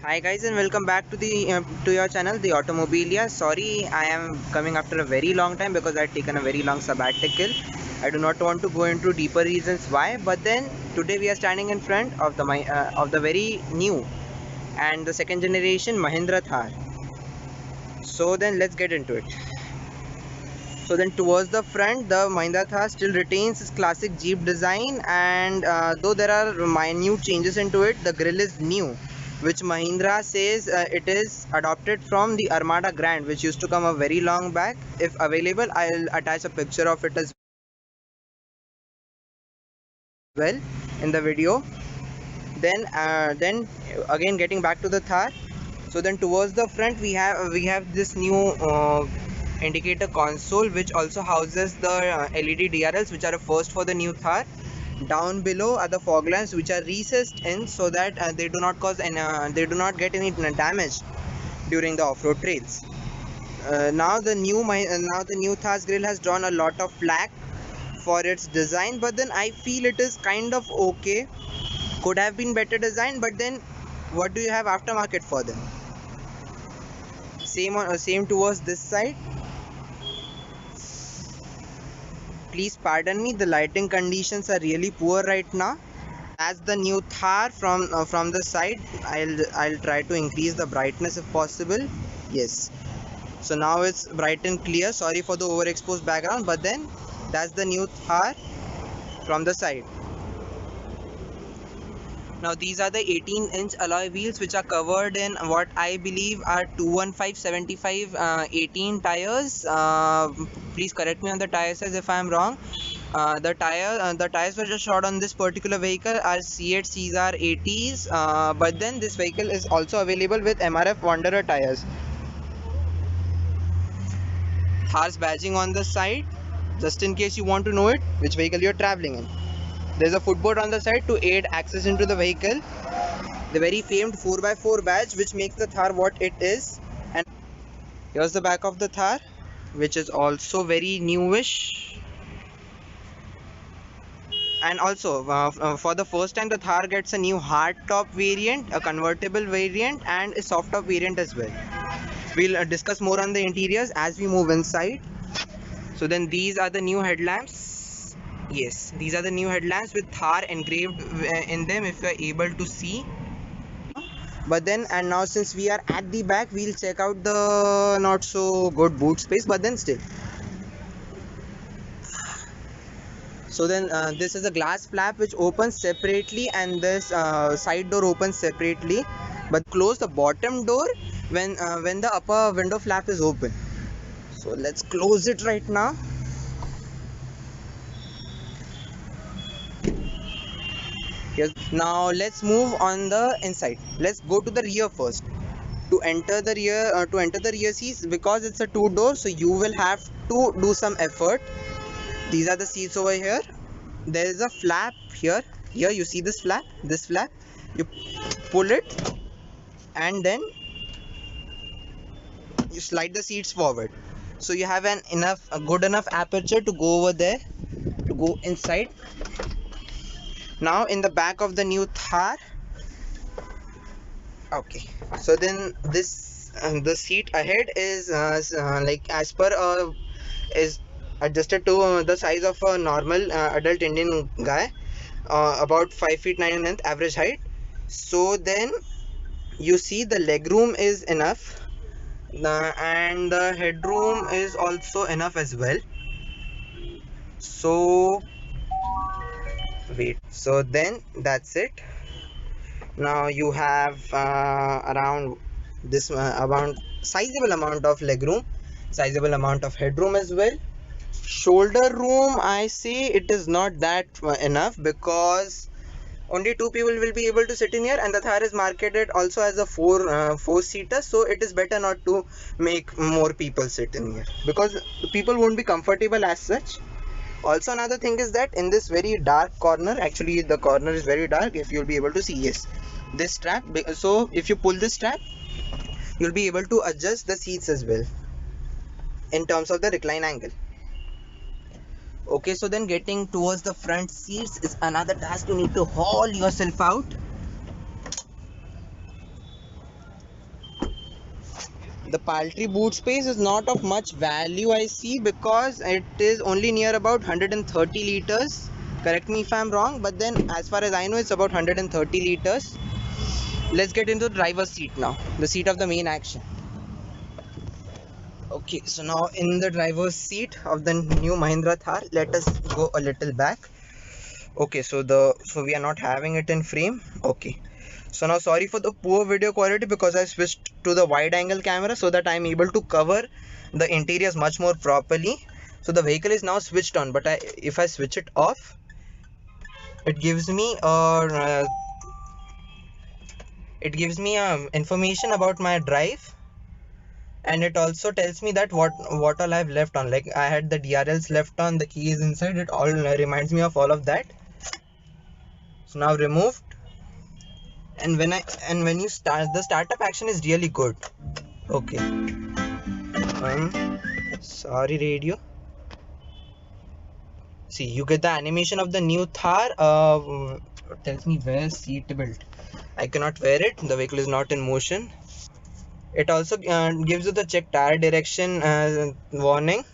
Hi guys and welcome back to the to your channel the Automobilia. Sorry, I am coming after a very long time because I've taken a very long sabbatical. I do not want to go into deeper reasons why, but then today we are standing in front of the very new and the second generation Mahindra Thar. So then let's get into it. So then towards the front, the Mahindra Thar still retains its classic Jeep design, and though there are minute changes into it, the grille is new, which Mahindra says it is adopted from the Armada Grand, which used to come a very long back. If available, I'll attach a picture of it as well in the video. Then again getting back to the Thar. So then towards the front we have this new indicator console, which also houses the LED DRLs, which are a first for the new Thar. Down below are the fog lamps, which are recessed in so that they do not get any damage during the off-road trails. Now the new Thar's grill has drawn a lot of flack for its design, but then I feel it is kind of okay. Could have been better design, but then what do you have aftermarket for them? Same towards this side. Please pardon me, the lighting conditions are really poor right now. As the new Thar from the side, I'll try to increase the brightness if possible. Yes, so now it's bright and clear. Sorry for the overexposed background, but then that's the new Thar from the side. Now these are the 18-inch alloy wheels, which are covered in what I believe are 215/75 18 tires. Please correct me on the tire size if I am wrong. The tires were just shot on this particular vehicle are C8 Caesar 80s, but then this vehicle is also available with MRF Wanderer tires. Thar's badging on the side, just in case you want to know it, which vehicle you're traveling in. There's a footboard on the side to aid access into the vehicle. The very famed 4x4 badge, which makes the Thar what it is. And here's the back of the Thar, which is also very newish. And also for the first time the Thar gets a new hard top variant, a convertible variant, and a soft top variant as well. We'll discuss more on the interiors as we move inside. So then these are the new headlamps. Yes, these are the new headlamps with Thar engraved in them, if you are able to see. But then, and now since we are at the back, we'll check out the not so good boot space, but then still. So then this is a glass flap which opens separately, and this side door opens separately, but close the bottom door when the upper window flap is open. So let's close it right now. Yes. Now let's move on the inside. Let's go to the rear first. To enter the rear seats, because it's a two door, so you will have to do some effort. These are the seats over here. There is a flap here. Here you see this flap. You pull it, and then you slide the seats forward. So you have a good enough aperture to go over there, to go inside. Now in the back of the new Thar. Okay, so then this the seat ahead is like as per is adjusted to the size of a normal adult Indian guy, about 5 feet 9 in length, average height. So then you see the leg room is enough, and the headroom is also enough as well. So wait, so then that's it. Now you have around this amount sizable amount of legroom, sizable amount of headroom as well. Shoulder room, I say it is not that enough, because only two people will be able to sit in here, and the Thar is marketed also as a four seater, so it is better not to make more people sit in here, because people won't be comfortable as such. Also another thing is that in this very dark corner, actually the corner is very dark, if you'll be able to see, yes, this strap, so if you pull this strap, you'll be able to adjust the seats as well in terms of the recline angle. Okay, so then getting towards the front seats is another task. You need to haul yourself out. the paltry boot space is not of much value, I see, because it is only near about 130 liters. Correct me if I'm wrong, but then as far as I know, it's about 130 liters. Let's get into the driver's seat now, the seat of the main action. Okay, so now in the driver's seat of the new Mahindra Thar, let us go a little back. Okay, so we are not having it in frame. Okay, so now sorry for the poor video quality, because I switched to the wide angle camera so that I'm able to cover the interiors much more properly. So the vehicle is now switched on, but if I switch it off, it gives me information about my drive, and it also tells me that what all I've left on. Like I had the DRLs left on, the keys inside. It all reminds me of all of that. So now removed, and when you start, the startup action is really good. Okay. Sorry, radio. See, you get the animation of the new Thar. Tells me where seat belt. I cannot wear it. The vehicle is not in motion. It also gives you the check tire direction warning,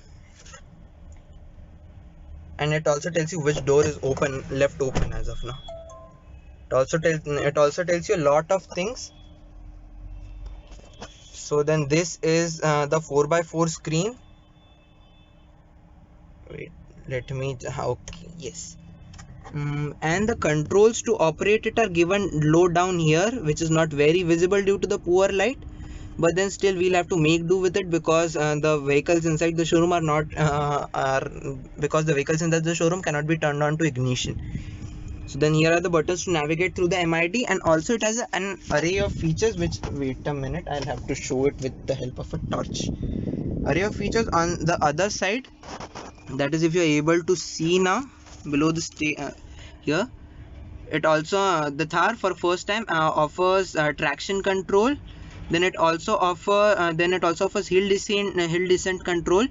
and it also tells you which door is left open as of now. It also tells you a lot of things. So then this is the 4x4 screen. Wait, let me. Okay, yes. And the controls to operate it are given low down here, which is not very visible due to the poor light, but then still we'll have to make do with it, because the vehicles inside the showroom because the vehicles inside the showroom cannot be turned on to ignition. So then here are the buttons to navigate through the MID, and also it has an array of features, which, wait a minute, I'll have to show it with the help of a torch. Array of features on the other side, that is if you're able to see now below the here. It also the Thar for first time offers traction control. Then it also offers hill descent control.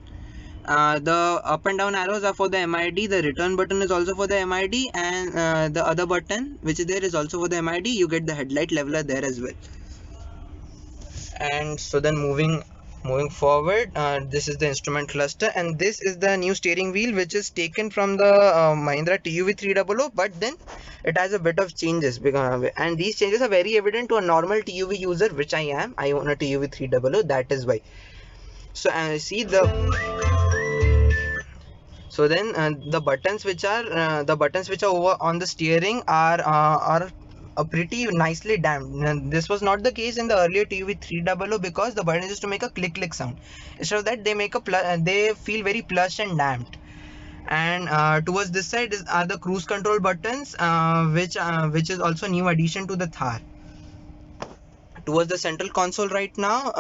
The up and down arrows are for the MID. The return button is also for the MID, and the other button which is there is also for the MID. You get the headlight leveler there as well. And so then moving forward, this is the instrument cluster, and this is the new steering wheel, which is taken from the Mahindra TUV 300, but then it has a bit of changes, and these changes are very evident to a normal TUV user, which I am. I own a TUV 300, that is why. So see so then the buttons which are over on the steering are pretty nicely damped. And this was not the case in the earlier TUV 300, because the buttons used to make a click sound. Instead of that, they feel very plush and damped. And towards this side are the cruise control buttons, which is also a new addition to the Thar. Towards the central console right now,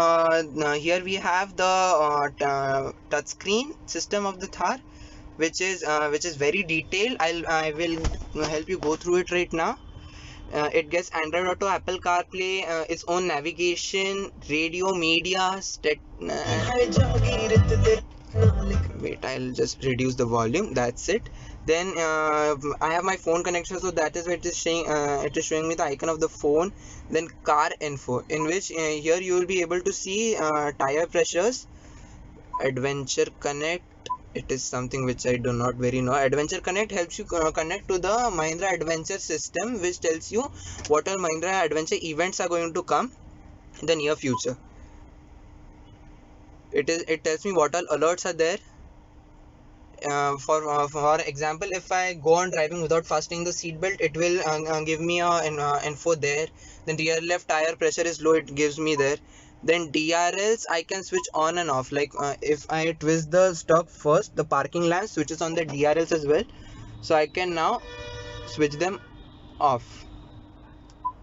here we have the touchscreen system of the Thar, which is very detailed. I will help you go through it right now. It gets Android Auto, Apple CarPlay, its own navigation, radio, media, wait, I'll just reduce the volume. That's it. Then I have my phone connection, so that is why it is showing me the icon of the phone. Then car info, in which here you will be able to see tire pressures, Adventure Connect. It is something which I do not very know. Adventure Connect helps you connect to the Mahindra Adventure system, which tells you what all Mahindra Adventure events are going to come in the near future. It tells me what all alerts are there. For example, if I go on driving without fastening the seatbelt, it will give me an info there. Then rear left tire pressure is low, it gives me there. Then DRLs I can switch on and off, like if I twist the stock first, the parking lamp switches on the DRLs as well, so I can now switch them off,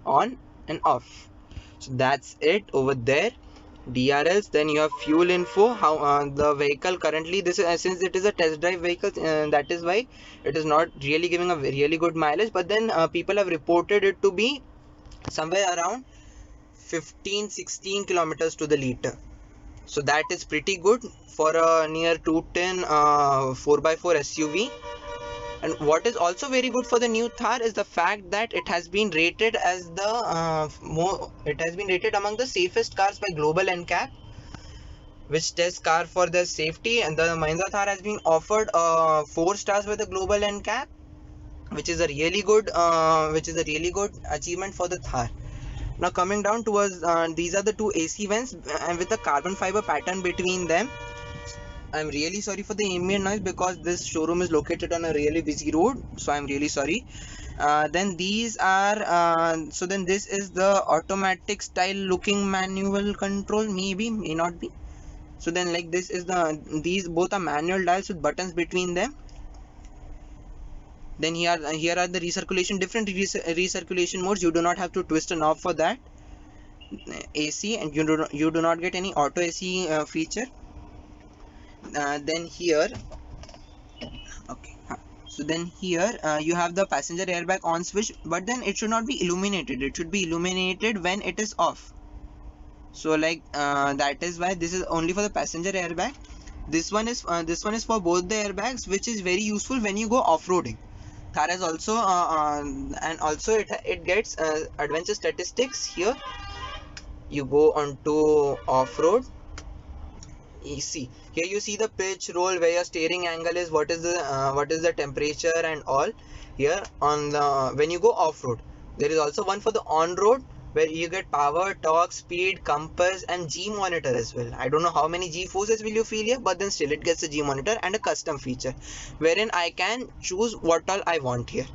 on and off. So that's it over there, DRLs. Then you have fuel info, how the vehicle currently, this is since it is a test drive vehicle, that is why it is not really giving a really good mileage, but then people have reported it to be somewhere around 15-16 kilometers to the liter. So that is pretty good for a near 210 4x4 SUV. And what is also very good for the new Thar is the fact that it has been rated as the it has been rated among the safest cars by Global NCAP. which tests car for their safety, and the Mahindra Thar has been offered 4 stars with a global NCAP, which is a really good achievement for the Thar. Now coming down towards these are the two AC vents and with a carbon fiber pattern between them. I'm really sorry for the ambient noise because this showroom is located on a really busy road, so I'm really sorry. Then these are so then this is the automatic style looking manual control, maybe, may not be. So then like this is these both are manual dials with buttons between them. Then here are the different recirculation modes. You do not have to twist a knob for that. AC, and you do not get any auto AC feature. Then here, okay. So then here you have the passenger airbag on switch, but then it should not be illuminated. It should be illuminated when it is off. So like that is why this is only for the passenger airbag. This one is for both the airbags, which is very useful when you go off-roading. Thar has also and also it gets adventure statistics here. You go on to off-road. You see here, you see the pitch, roll, where your steering angle is, what is the temperature and all. Here on the when you go off-road, there is also one for the on-road where you get power, torque, speed, compass, and G monitor as well. I don't know how many G forces will you feel here, but then still it gets a G monitor and a custom feature wherein I can choose what all I want here.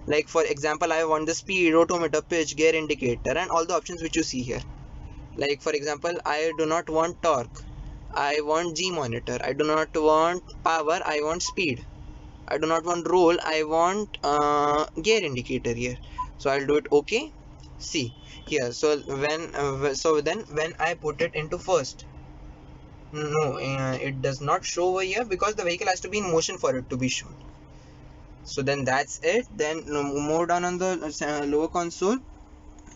Like for example, I want the speed, odometer, pitch, gear indicator, and all the options which you see here. Like for example, I do not want torque, I want G monitor. I do not want power, I want speed. I do not want roll, I want gear indicator here. So I'll do it okay. See here, so then when I put it into first, no, it does not show over here because the vehicle has to be in motion for it to be shown. So then that's it. Then more down on the lower console,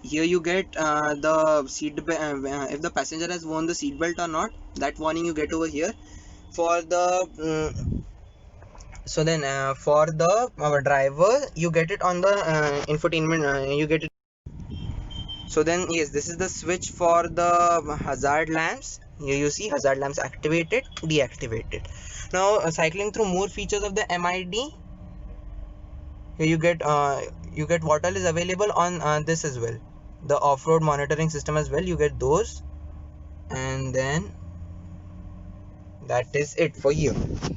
here you get the seat if the passenger has worn the seat belt or not. That warning you get over here. For the so then for the driver, you get it on the infotainment. You get it. So then yes, this is the switch for the hazard lamps. Here you see hazard lamps activated, deactivated. Now cycling through more features of the MID. Here you get what all is available on this as well. The off-road monitoring system as well, you get those. And then that is it for you.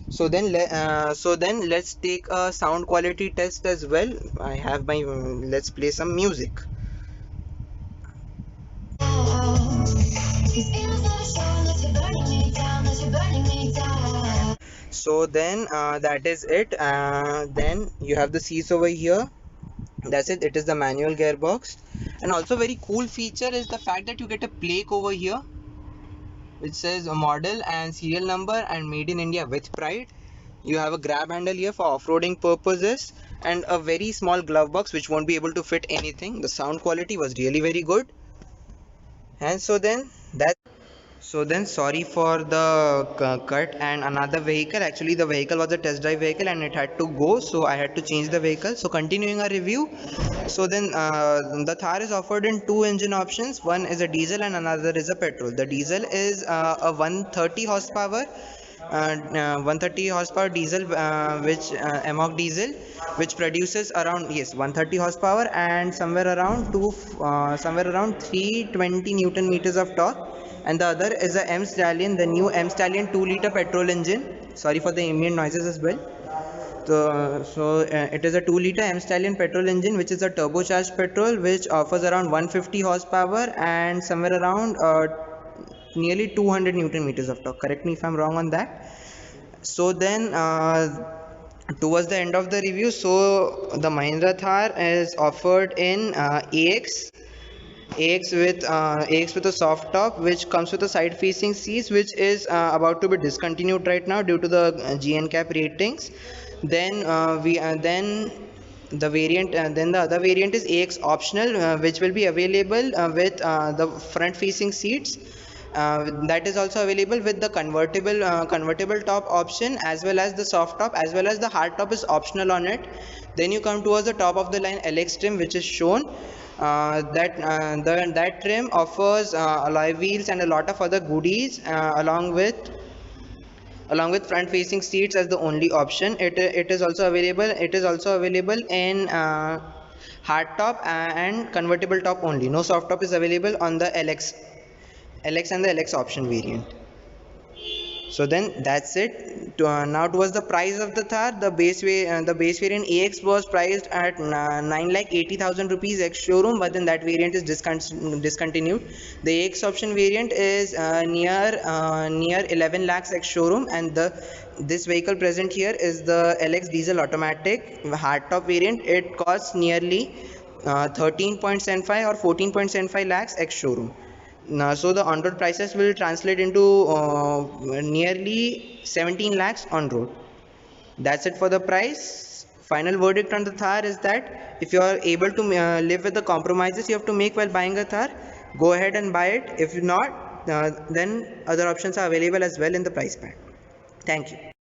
So then let's take a sound quality test as well. I have my let's play some music. So then that is it. Then you have the seats over here. That's it. It is the manual gearbox. And also very cool feature is the fact that you get a plaque over here which says a model and serial number and made in India with pride. You have a grab handle here for off-roading purposes and a very small glove box which won't be able to fit anything. The sound quality was really very good. And so then sorry for the cut. And another vehicle, actually the vehicle was a test drive vehicle and it had to go, so I had to change the vehicle. So continuing our review, so then the Thar is offered in two engine options. One is a diesel and another is a petrol. The diesel is a 130 horsepower 130 horsepower diesel, which AMOC diesel, which produces around 130 horsepower and somewhere around 320 newton meters of torque. And the other is a M Stallion, the new M Stallion 2-liter petrol engine. Sorry for the ambient noises as well. So it is a 2-liter M Stallion petrol engine, which is a turbocharged petrol, which offers around 150 horsepower and somewhere around nearly 200 newton meters of torque. Correct me if I'm wrong on that. So then towards the end of the review, so the Mahindra Thar is offered in AX with a soft top, which comes with a side facing seats, which is about to be discontinued right now due to the GNCAP ratings. Then the other variant is AX optional, which will be available with the front facing seats. That is also available with the convertible top option, as well as the soft top, as well as the hard top is optional on it. Then you come towards the top of the line LX trim, which is shown. that trim offers alloy wheels and a lot of other goodies, along with front facing seats as the only option. It is also available, in hard top and convertible top only. No soft top is available on the LX and the LX option variant. So then that's it. Now towards the price of the Thar, the base variant AX was priced at 9,80,000 rupees ex showroom, but then that variant is discontinued. The AX option variant is near 11 lakhs ex showroom, and the this vehicle present here is the LX diesel automatic hardtop variant. It costs nearly 13.75 or 14.75 lakhs ex showroom. Now, so the on-road prices will translate into nearly 17 lakhs on road. That's it for the price. Final verdict on the Thar is that if you are able to live with the compromises you have to make while buying a Thar, go ahead and buy it. If not, then other options are available as well in the price band. Thank you.